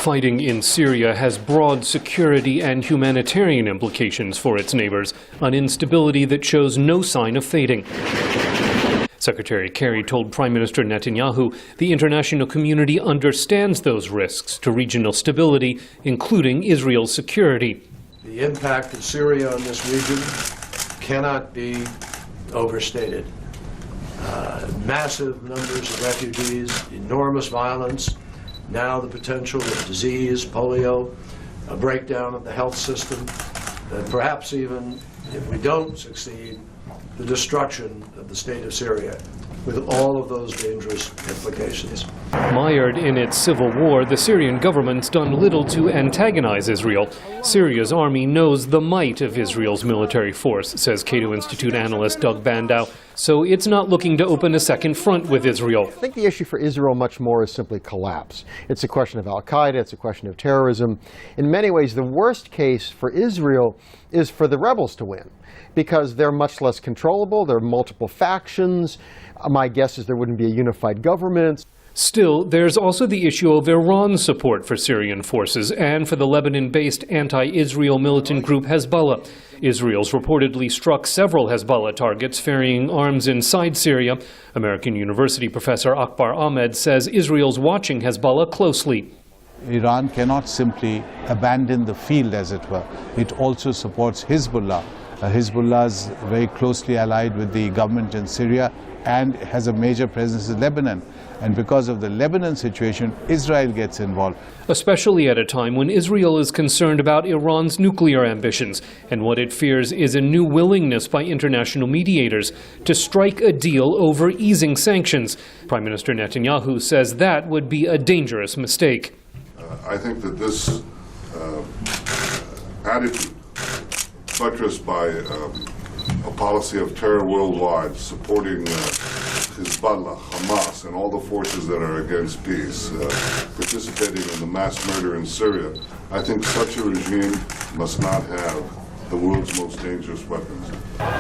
Fighting in Syria has broad security and humanitarian implications for its neighbors, an instability that shows no sign of fading. Secretary Kerry told Prime Minister Netanyahu the international community understands those risks to regional stability, including Israel's security. The impact of Syria on this region cannot be overstated. Massive numbers of refugees, enormous violence, now the potential of disease, polio, a breakdown of the health system, and perhaps even, if we don't succeed, the destruction of the state of Syria, with all of those dangerous implications. Mired in its civil war, the Syrian government's done little to antagonize Israel. Syria's army knows the might of Israel's military force, says Cato Institute analyst Doug Bandow, so it's not looking to open a second front with Israel. I think the issue for Israel much more is simply collapse. It's a question of al-Qaeda, it's a question of terrorism. In many ways, the worst case for Israel is for the rebels to win, because they're much less controllable, there are multiple factions. My guess is there wouldn't be a unified government. Still, there's also the issue of Iran's support for Syrian forces and for the Lebanon-based anti-Israel militant group Hezbollah. Israel's reportedly struck several Hezbollah targets ferrying arms inside Syria. American University professor Akbar Ahmed says Israel's watching Hezbollah closely. Iran cannot simply abandon the field, as it were. It also supports Hezbollah. Hezbollah is very closely allied with the government in Syria and has a major presence in Lebanon. And because of the Lebanon situation, Israel gets involved. Especially at a time when Israel is concerned about Iran's nuclear ambitions, and what it fears is a new willingness by international mediators to strike a deal over easing sanctions. Prime Minister Netanyahu says that would be a dangerous mistake. I think that this attitude, buttressed by a policy of terror worldwide, supporting Hezbollah, Hamas, and all the forces that are against peace, participating in the mass murder in Syria, I think such a regime must not have the world's most dangerous weapons.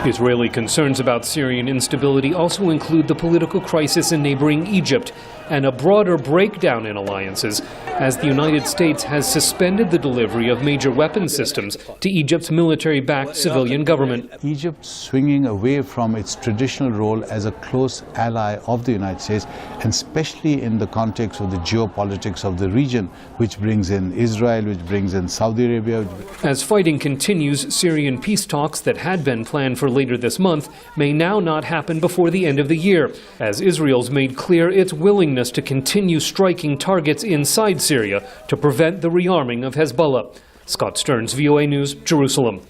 Israeli concerns about Syrian instability also include the political crisis in neighboring Egypt and a broader breakdown in alliances as the United States has suspended the delivery of major weapons systems to Egypt's military-backed civilian government. Egypt swinging away from its traditional role as a close ally of the United States, and especially in the context of the geopolitics of the region, which brings in Israel, which brings in Saudi Arabia. As fighting continues, Syrian peace talks that had been planned for later this month may now not happen before the end of the year, as Israel's made clear its willingness to continue striking targets inside Syria to prevent the rearming of Hezbollah. Scott Stearns, VOA News, Jerusalem.